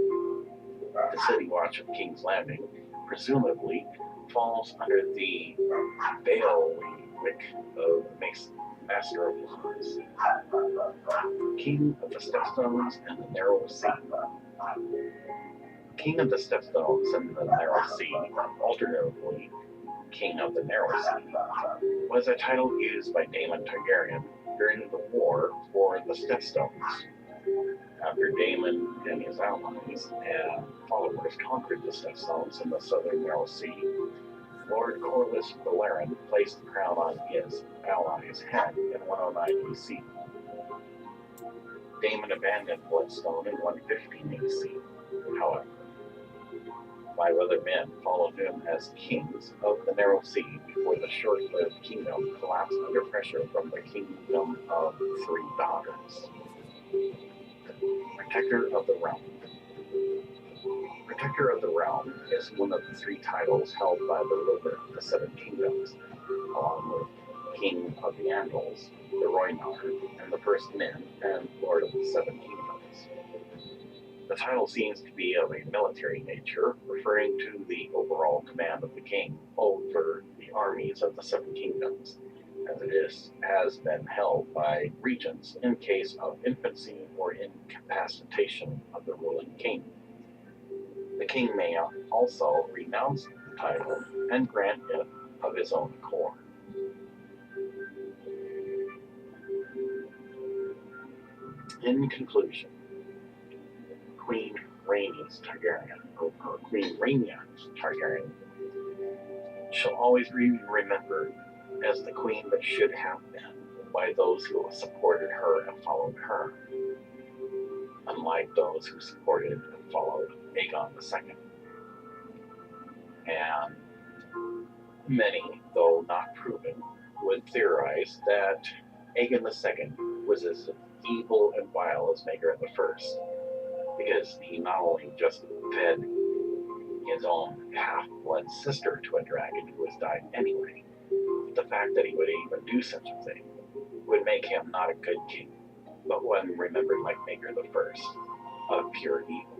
The City Watch of King's Landing presumably falls under the bailiwick of Master of Laws. King of the Stepstones and the Narrow Sea. King of the Stepstones and the Narrow Sea, alternatively King of the Narrow Sea, was a title used by Daemon Targaryen during the war for the Stepstones. After Daemon and his allies and followers conquered the Stepstones in the southern Narrow Sea, Lord Corlys Balerion placed the crown on his ally's head in 109 BC. Daemon abandoned Bloodstone in 115 AC. However, 5 other men followed him as kings of the Narrow Sea before the short-lived kingdom collapsed under pressure from the Kingdom of Three Daughters. Protector of the Realm. Protector of the Realm is one of the 3 titles held by the ruler of the 7 kingdoms, along with King of the Andals, the Rhaenyra, and the First Men, and Lord of the 7 Kingdoms. The title seems to be of a military nature, referring to the overall command of the king over the armies of the 7 kingdoms, as it has been held by regents in case of infancy or incapacitation of the ruling king. The king may also renounce the title and grant it of his own accord. In conclusion, Queen Rhaenyra Targaryen shall always be remembered as the queen that should have been by those who supported her and followed her, unlike those who supported and followed Aegon II. And many, though not proven, would theorize that Aegon II was as evil and vile as Rhaenyra I, because he not only just fed his own half-blood sister to a dragon who was dying anyway, but the fact that he would even do such a thing would make him not a good king, but one remembered like Rhaenyra I, of pure evil.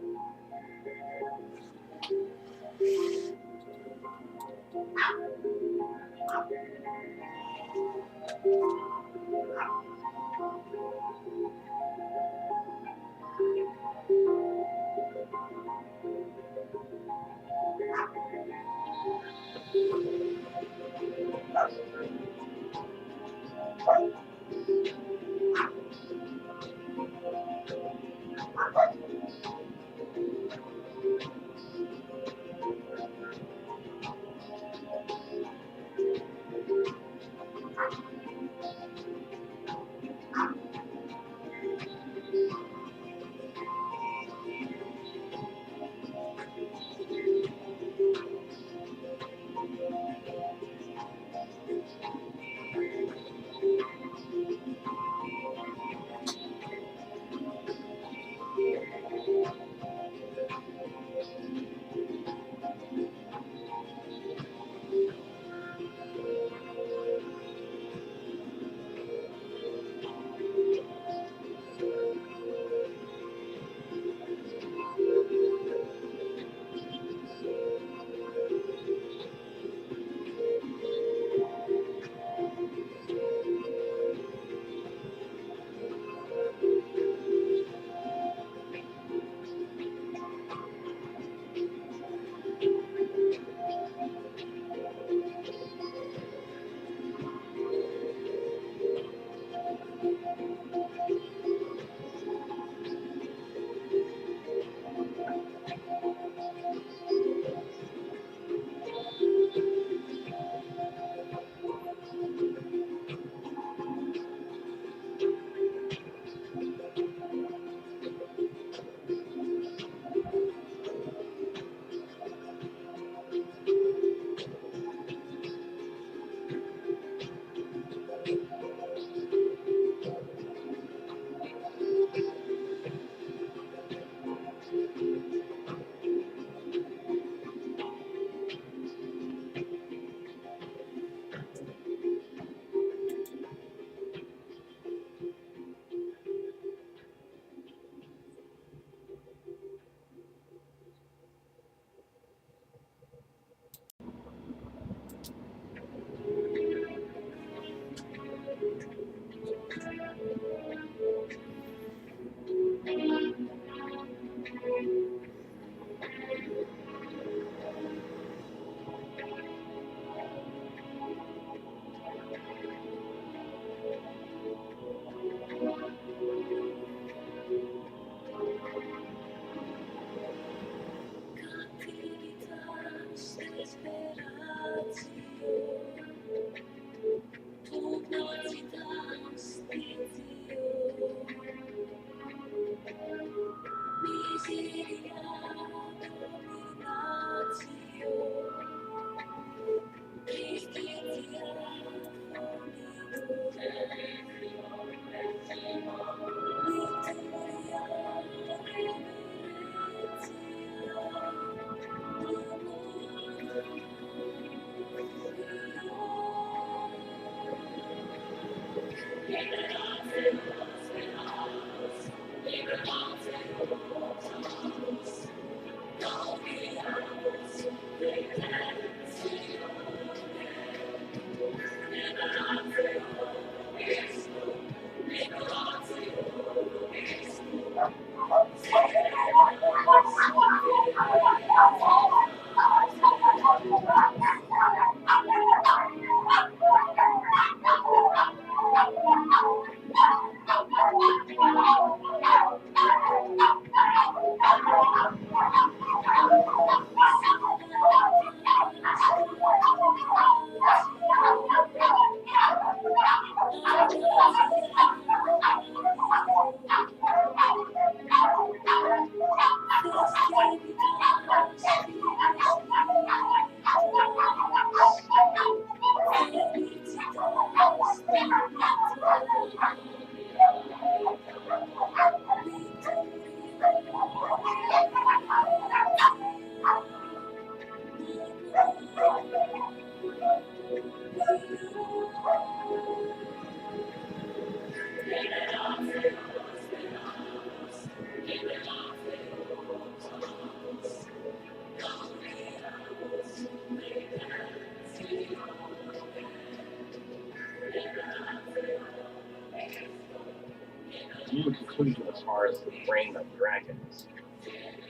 In conclusion, as far as the reign of dragons,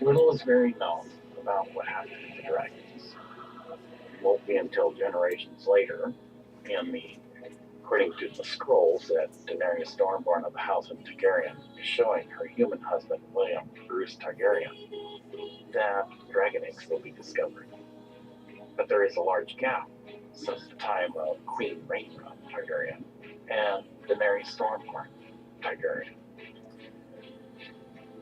little is very known about what happened to the dragons. It won't be until generations later, according to the scrolls, that Daenerys Stormborn of the House of Targaryen is showing her human husband, William Bruce Targaryen, that dragon eggs will be discovered. But there is a large gap since the time of Queen Rhaenyra Targaryen and Daenerys Stormborn Targaryen.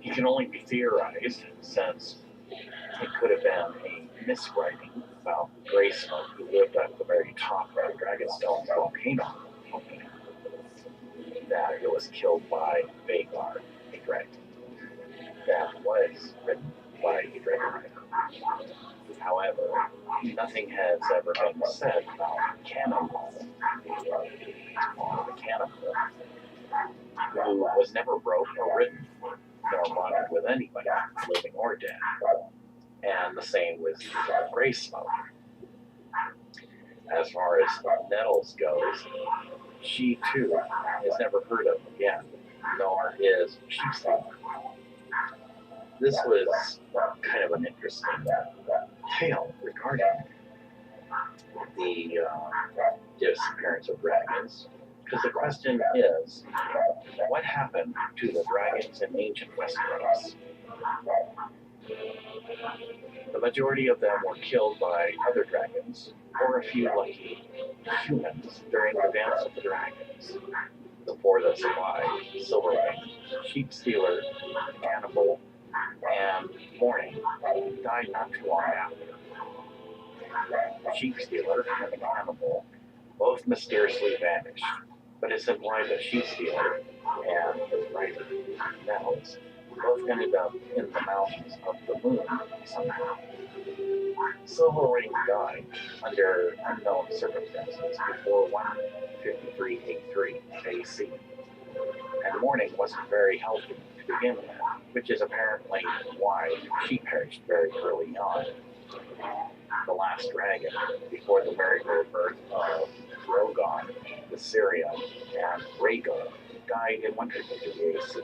It can only be theorized, since it could have been a miswriting about Graysmoke, who lived at the very top of Dragonstone volcano, that it was killed by Aegon, a dragon. That was written by a dragon writer. However, nothing has ever been said about Cannonball, or the Cannonball, who was never broke or ridden, nor bonded with anybody, living or dead. And the same with Graysmoke. As far as Nettles goes, she too is never heard of again, nor is Sheepstar. This was kind of an interesting tale regarding the disappearance of dragons, because the question is, what happened to the dragons in ancient Westeros? The majority of them were killed by other dragons, or a few lucky humans during the dance of the dragons. The four that survived, Silverwing, Sheepstealer, Cannibal, and Morning, died not too long after. The Sheepstealer and the Cannibal both mysteriously vanished, but it's implied that Sheepstealer and his rider, Nettles, both ended up in the mountains of the moon somehow. Silverwing died under unknown circumstances before 153 AC, and Morning wasn't very healthy to begin with, which is apparently why she perished very early on. The last dragon, before the miracle birth of Drogon, Viserion, and Rhaegal, died in 153 AC,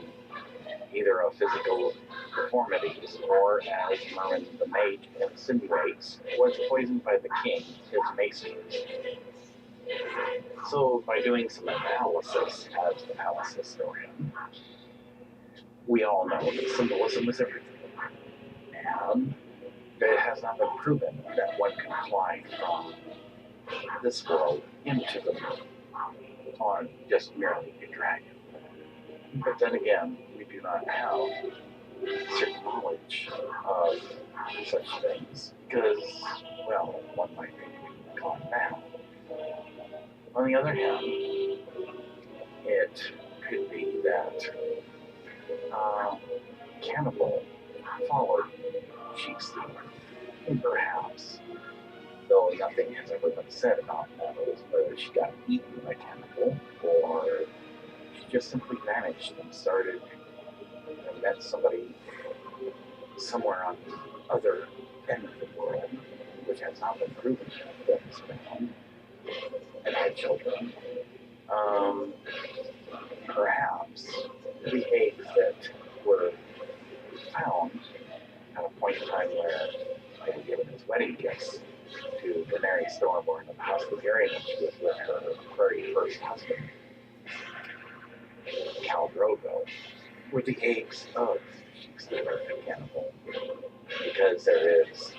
either of physical deformities or, as Merlin the Mage insinuates, was poisoned by the king, his maester. So, by doing some analysis as the palace historian, we all know that symbolism is everything. And it has not been proven that one can fly from this world into the moon on just merely a dragon. But then again, we do not have certain knowledge of such things because, well, one might be gone now. On the other hand, it could be that Cannibal followed Sheepstealer, perhaps, though nothing has ever been said about Nettles, whether she got eaten by Cannibal or she just simply vanished and started and met somebody somewhere on the other end of the world, which has not been proven that was found, and had children. Perhaps the eggs that were found at a point in time where they were given as wedding gifts to Daenerys Stormborn of the House of Targaryen when she was with her very first husband, Khal Drogo, were the eggs of stealer and cannibal, because there is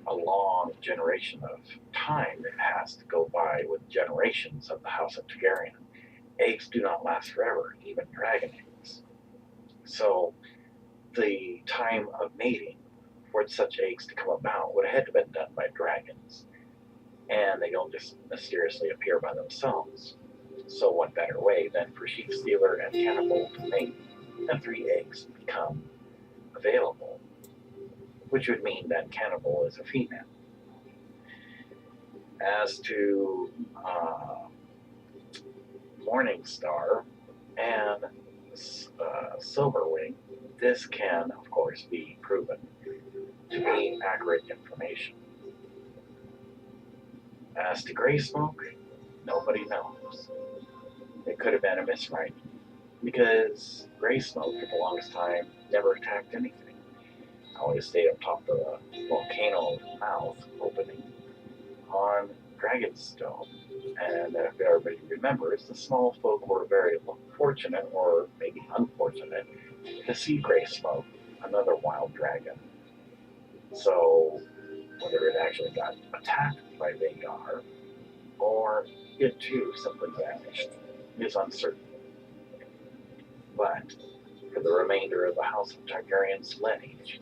a long generation of time that has to go by with generations of the House of Targaryen. Eggs do not last forever, even dragon eggs. So the time of mating for such eggs to come about would have had to have been done by dragons, and they don't just mysteriously appear by themselves. So what better way than for sheep stealer and cannibal to mate and 3 eggs become available, which would mean that cannibal is a female. As to Morningstar and Silverwing, this can, of course, be proven to be accurate information. As to Grey Smoke, nobody knows. It could have been a miswriting, because Grey Smoke, for the longest time, never attacked anything. Always stayed up top of the volcano mouth opening on Dragonstone. And if everybody remembers, the small folk were very fortunate, or maybe unfortunate, to see Grey Smoke, another wild dragon. So whether it actually got attacked by Vhagar, or it too simply vanished, is uncertain. But for the remainder of the House of Targaryen's lineage,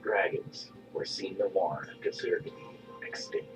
dragons were seen no more and considered to be extinct.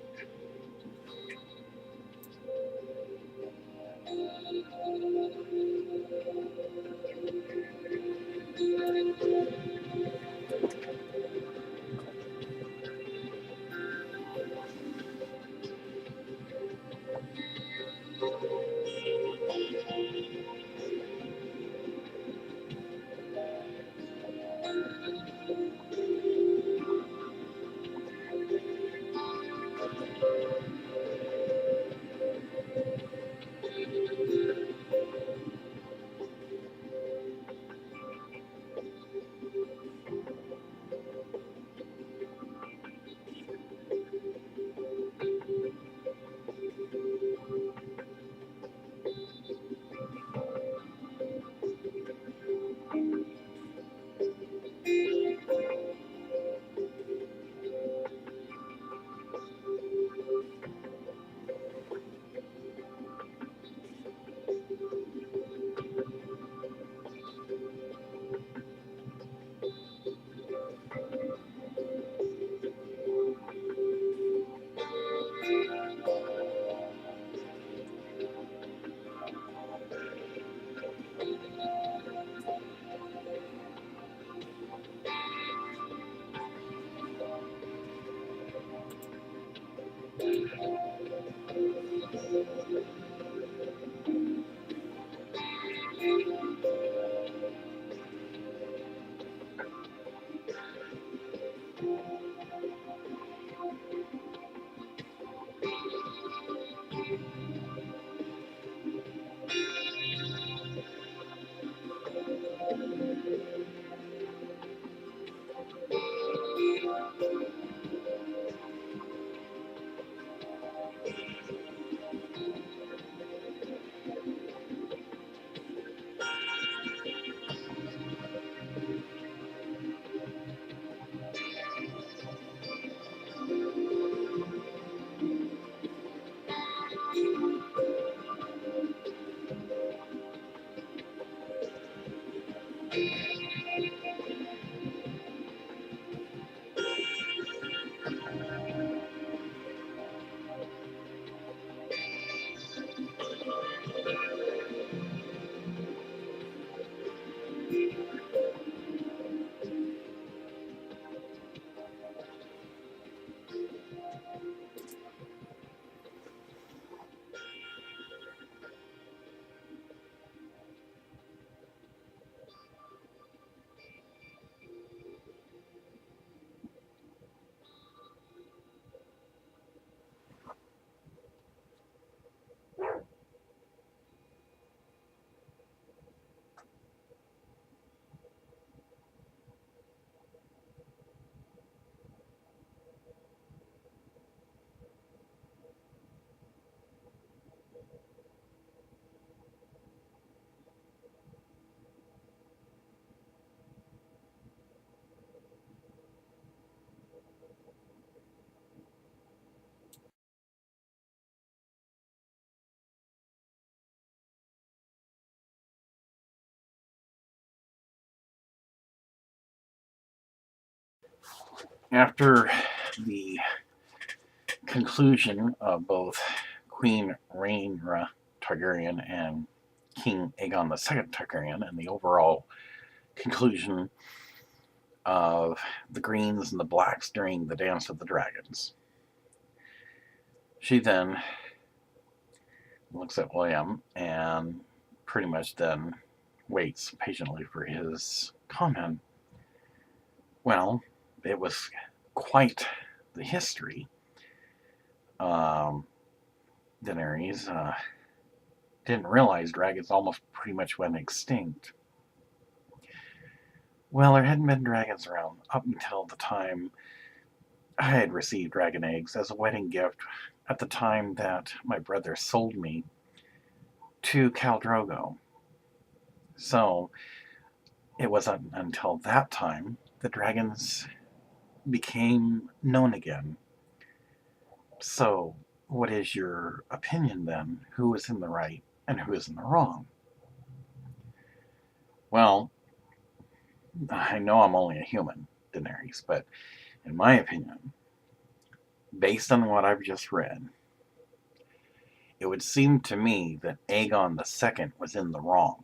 After the conclusion of both Queen Rhaenyra Targaryen and King Aegon II Targaryen, and the overall conclusion of the Greens and the Blacks during the Dance of the Dragons, she then looks at William and pretty much then waits patiently for his comment. Well, it was quite the history. Daenerys didn't realize dragons almost pretty much went extinct. Well, there hadn't been dragons around up until the time I had received dragon eggs as a wedding gift at the time that my brother sold me to Khal Drogo. So it wasn't until that time the dragons became known again. So what is your opinion then? Who is in the right and who is in the wrong? Well, I know I'm only a human, Daenerys, but in my opinion, based on what I've just read, it would seem to me that Aegon II was in the wrong.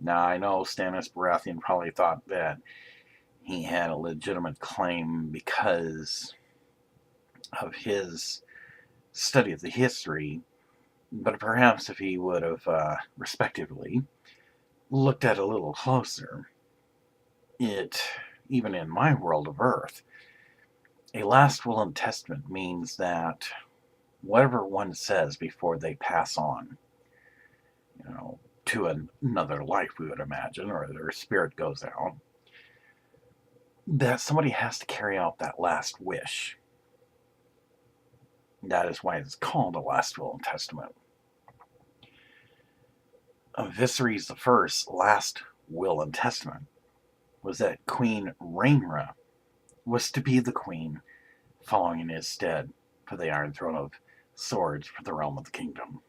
Now, I know Stannis Baratheon probably thought that he had a legitimate claim because of his study of the history, but perhaps if he would have, respectively, looked at it a little closer, even in my world of Earth, a last will and testament means that whatever one says before they pass on, to another life, we would imagine, or their spirit goes out, that somebody has to carry out that last wish. That is why it's called a last will and testament. Viserys I's last will and testament was that Queen Rhaenyra was to be the queen following in his stead for the Iron Throne of Swords for the realm of the kingdom.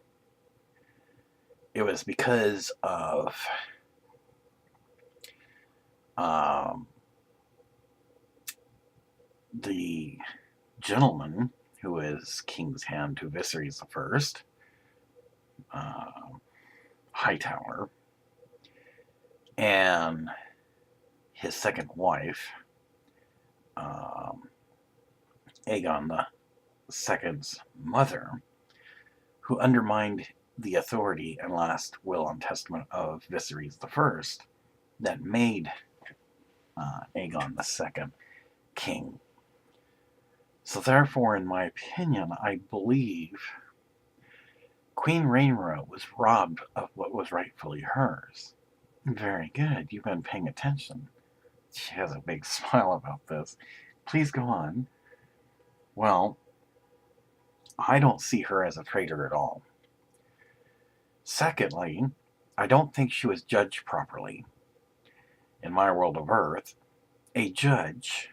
It was because of the gentleman who is King's Hand to Viserys I, Hightower, and his second wife, Aegon II's mother, who undermined the authority and last will and testament of Viserys I that made Aegon II king. So therefore, in my opinion, I believe Queen Rhaenyra was robbed of what was rightfully hers. Very good. You've been paying attention. She has a big smile about this. Please go on. Well, I don't see her as a traitor at all. Secondly, I don't think she was judged properly. In my world of Earth, a judge,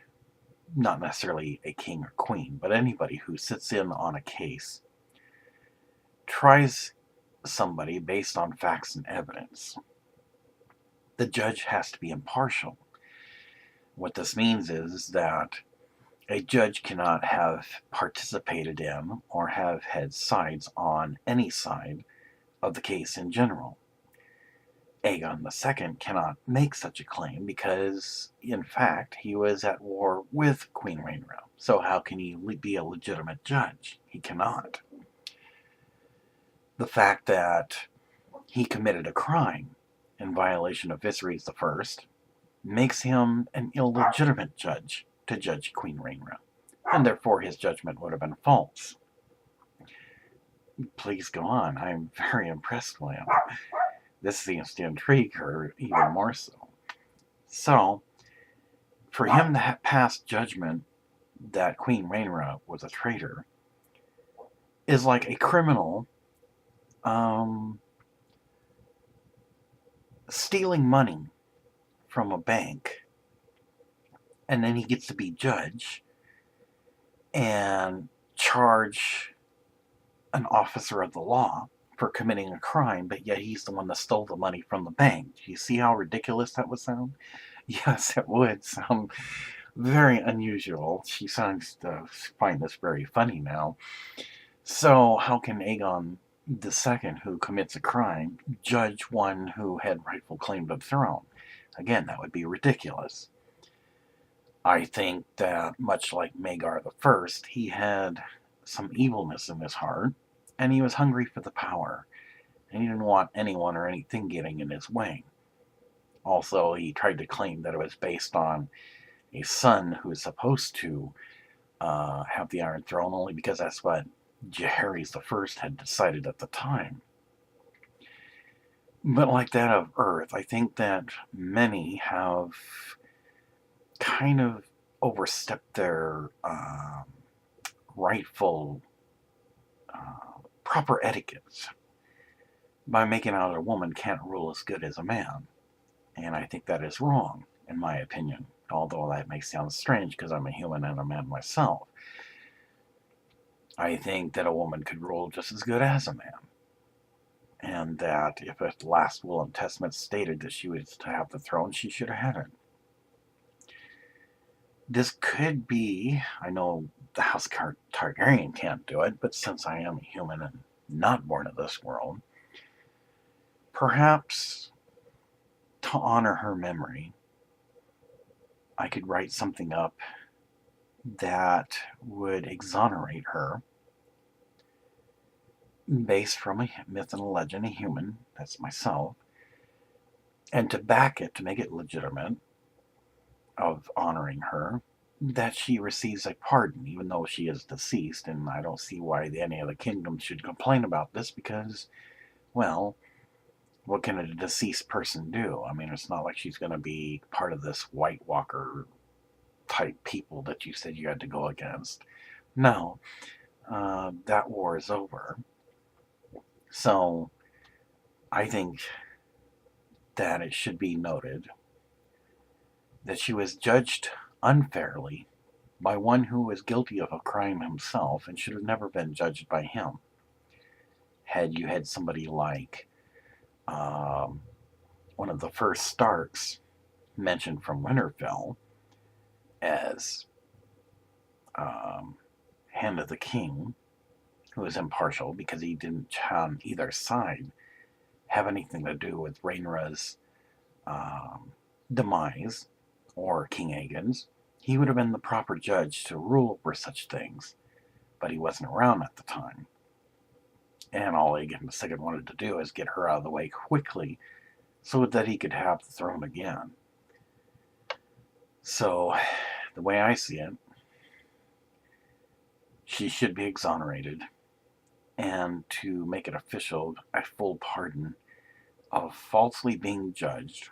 not necessarily a king or queen, but anybody who sits in on a case, tries somebody based on facts and evidence. The judge has to be impartial. What this means is that a judge cannot have participated in or have had sides on any side of the case in general. Aegon II cannot make such a claim because, in fact, he was at war with Queen Rhaenyra. So how can he be a legitimate judge? He cannot. The fact that he committed a crime in violation of Viserys I makes him an illegitimate judge to judge Queen Rhaenyra, and therefore his judgment would have been false. Please go on. I'm very impressed, William. This seems to intrigue her even more so. So, for him to pass judgment that Queen Rhaenyra was a traitor is like a criminal stealing money from a bank, and then he gets to be judge and charge an officer of the law for committing a crime, but yet he's the one that stole the money from the bank. Do you see how ridiculous that would sound? Yes, it would sound Very unusual. She seems to find this very funny now. So how can Aegon II, who commits a crime, judge one who had rightful claim to the throne? Again, that would be ridiculous. I think that, much like Magar I, he had some evilness in his heart, and he was hungry for the power, and he didn't want anyone or anything getting in his way. Also, he tried to claim that it was based on a son who is supposed to have the Iron Throne, only because that's what Jaehaerys I had decided at the time. But like that of Earth, I think that many have kind of overstepped their rightful proper etiquette by making out a woman can't rule as good as a man. And I think that is wrong, in my opinion. Although that may sound strange because I'm a human and a man myself. I think that a woman could rule just as good as a man. And that if a last will and testament stated that she was to have the throne, she should have had it. This could be, I know the House Targaryen can't do it, but since I am a human and not born of this world, perhaps to honor her memory, I could write something up that would exonerate her based from a myth and a legend, a human, that's myself, and to back it, to make it legitimate, of honoring her, that she receives a pardon, even though she is deceased, and I don't see why any of the kingdoms should complain about this, because, well, what can a deceased person do? I mean, it's not like she's going to be part of this White Walker type people that you said you had to go against. No, that war is over. So I think that it should be noted that she was judged unfairly by one who was guilty of a crime himself and should have never been judged by him. Had you had somebody like one of the first Starks mentioned from Winterfell as Hand of the King, who was impartial because he didn't on either side have anything to do with Rhaenyra's demise or King Aegon's, he would have been the proper judge to rule over such things, but he wasn't around at the time. And all Aegon II wanted to do is get her out of the way quickly so that he could have the throne again. So, the way I see it, she should be exonerated, and to make it official, a full pardon of falsely being judged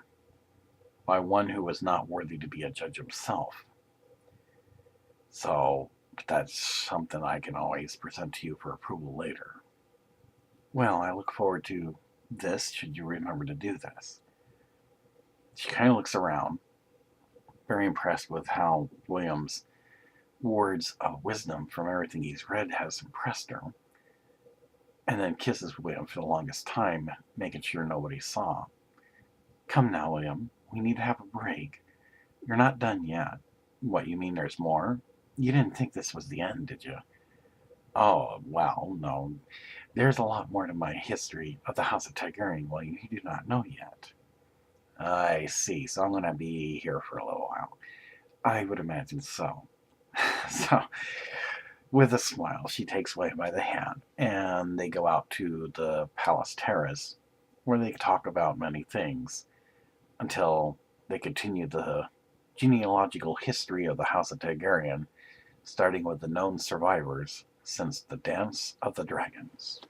by one who was not worthy to be a judge himself. So that's something I can always present to you for approval later. Well, I look forward to this, should you remember to do this. She kind of looks around, very impressed with how William's words of wisdom from everything he's read has impressed her, and then kisses William for the longest time, making sure nobody saw. Come now, William, we need to have a break. You're not done yet. What, you mean there's more? You didn't think this was the end, did you? Oh, well, no. There's a lot more to my history of the House of Targaryen, William, you do not know yet. I see, so I'm going to be here for a little while. I would imagine so. So, with a smile, she takes William by the hand, and they go out to the palace terrace, where they talk about many things, until they continue the genealogical history of the House of Targaryen, starting with the known survivors since the Dance of the Dragons.